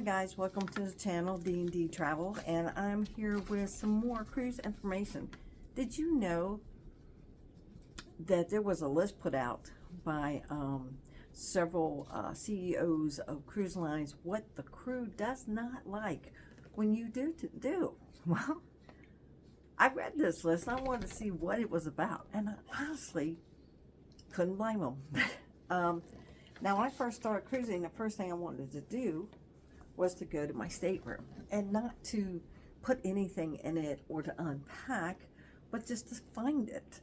guys, welcome to the channel D&D Travel, and I'm here with some more cruise information. Did you know that there was a list put out by several CEOs of cruise lines what the crew does not like when you do? Well, I read this list and I wanted to see what it was about, and I honestly couldn't blame them. Now, when I first started cruising, the first thing I wanted to do was to go to my stateroom and not to put anything in it or to unpack, but just to find it.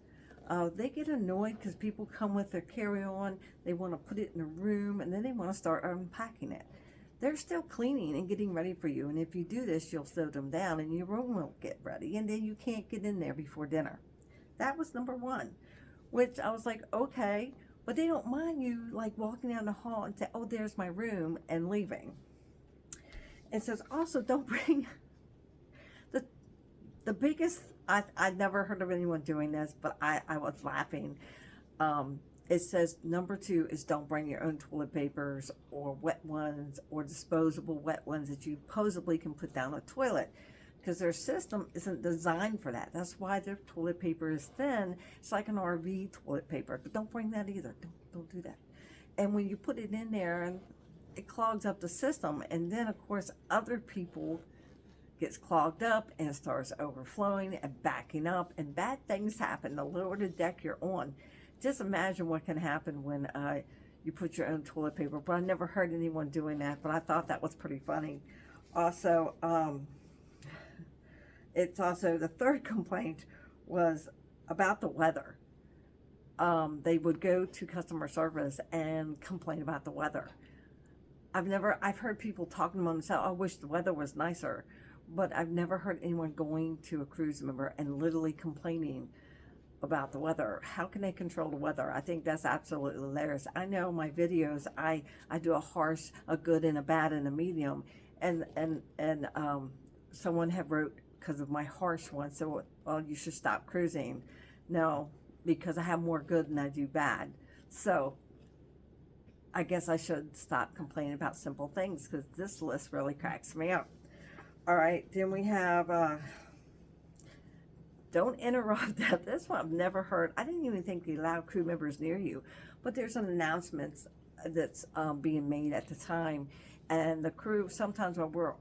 They get annoyed because people come with their carry-on, they want to put it in a room, and then they want to start unpacking it. They're still cleaning and getting ready for you, and if you do this, you'll slow them down and your room won't get ready, and then you can't get in there before dinner. That was number one, which I was like, okay, but they don't mind you like walking down the hall and say, oh, there's my room, and leaving. It says also don't bring the biggest, I'd never heard of anyone doing this, but I was laughing. It says number 2 is don't bring your own toilet papers or wet ones or disposable wet ones that you supposedly can put down a toilet, because their system isn't designed for that. That's why their toilet paper is thin. It's like an RV toilet paper, but don't bring that either. Don't do that. And when you put it in there, and it clogs up the system, and then of course other people gets clogged up and starts overflowing and backing up, and bad things happen the lower the deck you're on. Just imagine what can happen when you put your own toilet paper. But I never heard anyone doing that, but I thought that was pretty funny. Also, it's also the third complaint was about the weather. They would go to customer service and complain about the weather. I've heard people talking among themselves, I wish the weather was nicer, but I've never heard anyone going to a cruise member and literally complaining about the weather. How can they control the weather? I think that's absolutely hilarious. I know my videos, I do a harsh, a good, and a bad, and a medium, and someone have wrote because of my harsh one, so, well, you should stop cruising. No, because I have more good than I do bad. So I guess I should stop complaining about simple things, because this list really cracks me up. All right, then we have, don't interrupt that. This one I've never heard. I didn't even think they allowed crew members near you, but there's an announcement that's being made at the time, and the crew, sometimes when we're,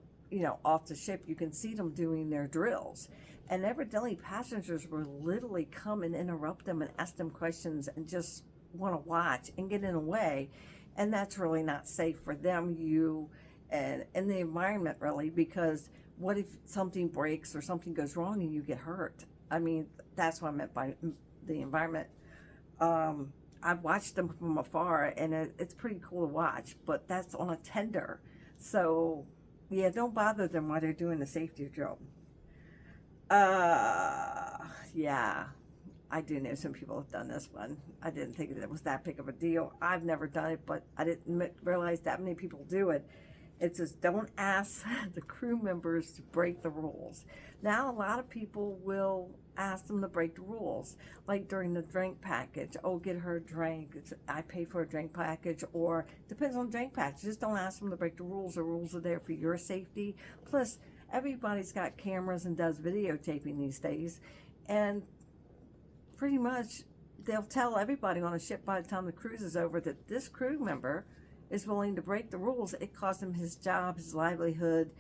off the ship, you can see them doing their drills, and evidently passengers will literally come and interrupt them and ask them questions and just want to watch and get in the way. And that's really not safe for them, you, and the environment, really, because what if something breaks or something goes wrong and you get hurt? I mean, that's what I meant by the environment. I've watched them from afar, and it's pretty cool to watch, but that's on a tender. So, yeah, don't bother them while they're doing the safety drill. Yeah. I do know some people have done this one. I didn't think it was that big of a deal. I've never done it, but I didn't realize that many people do it. It says, don't ask the crew members to break the rules. Now, a lot of people will ask them to break the rules, like during the drink package. Oh, get her a drink. I pay for a drink package, or depends on the drink package. Just don't ask them to break the rules. The rules are there for your safety. Plus, everybody's got cameras and does videotaping these days, and pretty much they'll tell everybody on a ship by the time the cruise is over that this crew member is willing to break the rules. It cost him his job, his livelihood,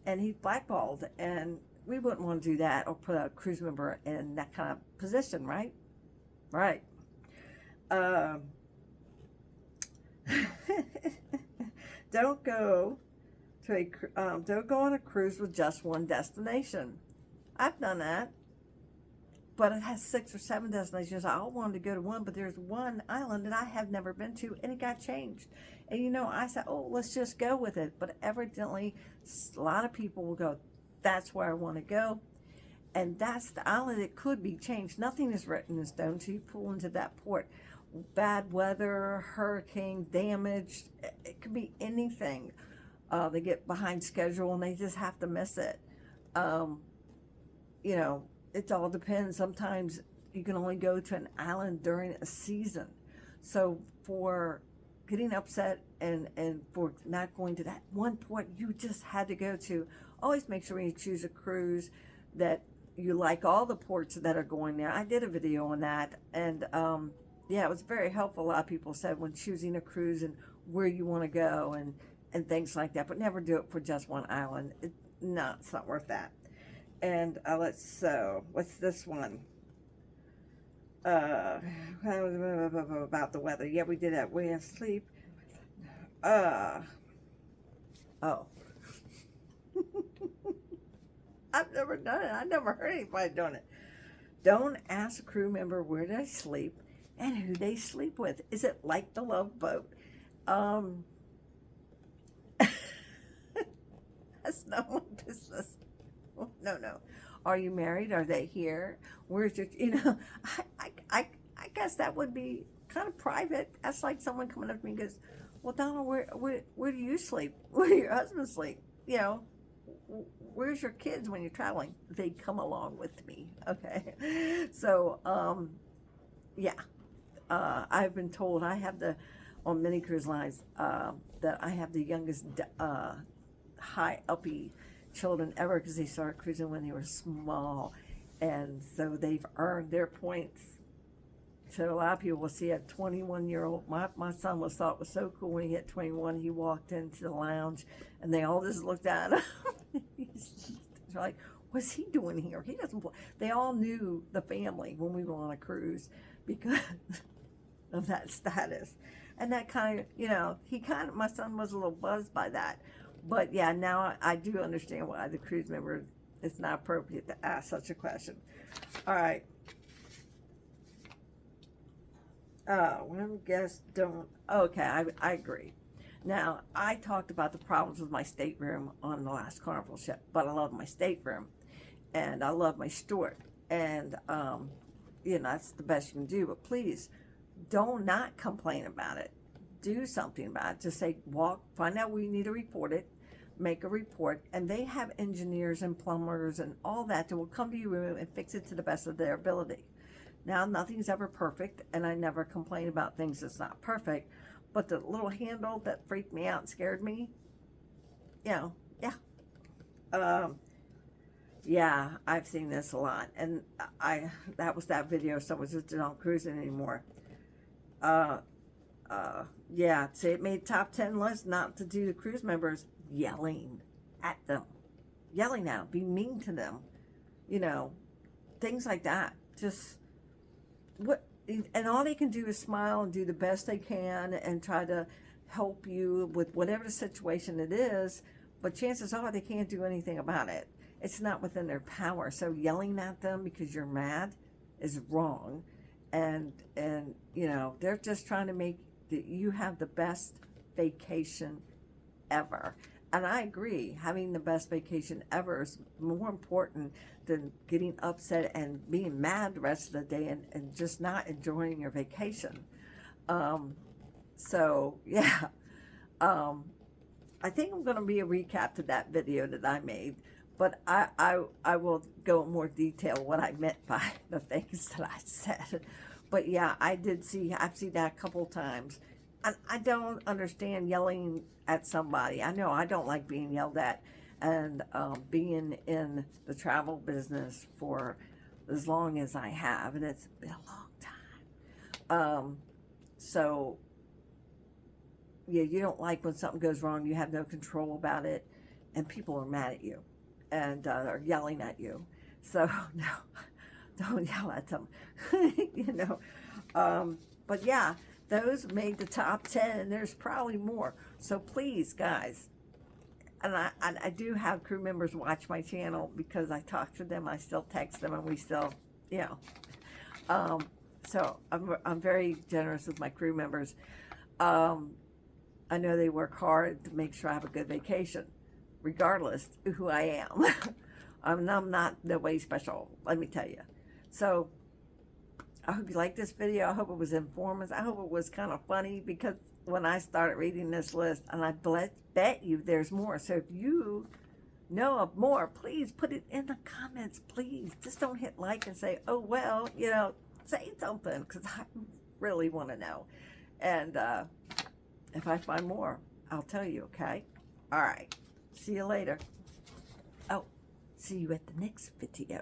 and he's blackballed. And we wouldn't want to do that or put a cruise member in that kind of position, right? Right. Don't go on a cruise with just one destination. I've done that, but it has 6 or 7 destinations. I all wanted to go to one, but there's one island that I have never been to, and it got changed. And I said, oh, let's just go with it. But evidently, a lot of people will go, that's where I want to go. And that's the island. It could be changed. Nothing is written in stone until you pull into that port. Bad weather, hurricane, damage, it could be anything. They get behind schedule and they just have to miss it. It all depends. Sometimes you can only go to an island during a season. So for getting upset and for not going to that one port you just had to go to. Always make sure when you choose a cruise that you like all the ports that are going there. I did a video on that, and yeah, it was very helpful. A lot of people said when choosing a cruise and where you want to go and things like that, but never do it for just one island. No, it's not worth that. And what's this one? About the weather. Yeah, we did that. We had sleep. Oh. I've never done it. I never heard anybody doing it. Don't ask a crew member where they sleep and who they sleep with. Is it like the Love Boat? That's not my business. No. Are you married? Are they here? Where's your, I guess that would be kind of private. That's like someone coming up to me and goes, well, Donald, where do you sleep? Where do your husband sleep? Where's your kids when you're traveling? They come along with me. Okay. So, yeah. I've been told I have on many cruise lines, that I have the youngest, high uppy children ever, because they started cruising when they were small, and so they've earned their points. So a lot of people will see a 21-year-old. My son was thought it was so cool when he hit 21. He walked into the lounge, and they all just looked at him. They're like, what's he doing here? He doesn't play. They all knew the family when we were on a cruise because of that status. And that kind of, my son was a little buzzed by that. But yeah, now I do understand why the cruise member, it's not appropriate to ask such a question. All right. When guests don't, okay, I agree. Now, I talked about the problems with my stateroom on the last Carnival ship, but I love my stateroom, and I love my steward, and, that's the best you can do, but please, don't not complain about it. Do something about it. Just say, find out where you need to report it, make a report, and they have engineers and plumbers and all that will come to your room and fix it to the best of their ability. Now, nothing's ever perfect, and I never complain about things that's not perfect, but the little handle that freaked me out and scared me, yeah. Yeah, I've seen this a lot, and that was that video, so I was just not cruising anymore. Yeah, say it made top 10 list not to do the cruise members yelling at them, be mean to them, things like that. Just and all they can do is smile and do the best they can and try to help you with whatever the situation it is, but chances are they can't do anything about it. It's not within their power. So yelling at them because you're mad is wrong, and they're just trying to make that you have the best vacation ever. And I agree, having the best vacation ever is more important than getting upset and being mad the rest of the day and just not enjoying your vacation. So yeah, I think I'm going to be a recap to that video that I made, but I will go in more detail what I meant by the things that I said. But yeah, I've seen that a couple times. And I don't understand yelling at somebody. I know I don't like being yelled at, and being in the travel business for as long as I have, and it's been a long time. So yeah, you don't like when something goes wrong, you have no control about it, and people are mad at you and are yelling at you. So no, don't yell at them. But yeah, those made the top 10, and there's probably more. So please, guys, and I do have crew members watch my channel because I talk to them, I still text them, and we still, so I'm very generous with my crew members. I know they work hard to make sure I have a good vacation, regardless of who I am. I'm not no way special, let me tell you. So I hope you liked this video. I hope it was informative. I hope it was kind of funny, because when I started reading this list, and I bet you there's more. So if you know of more, please put it in the comments, please. Just don't hit like and say, oh, well, say something, because I really want to know. And If I find more, I'll tell you, okay? All right. See you later. Oh, see you at the next video.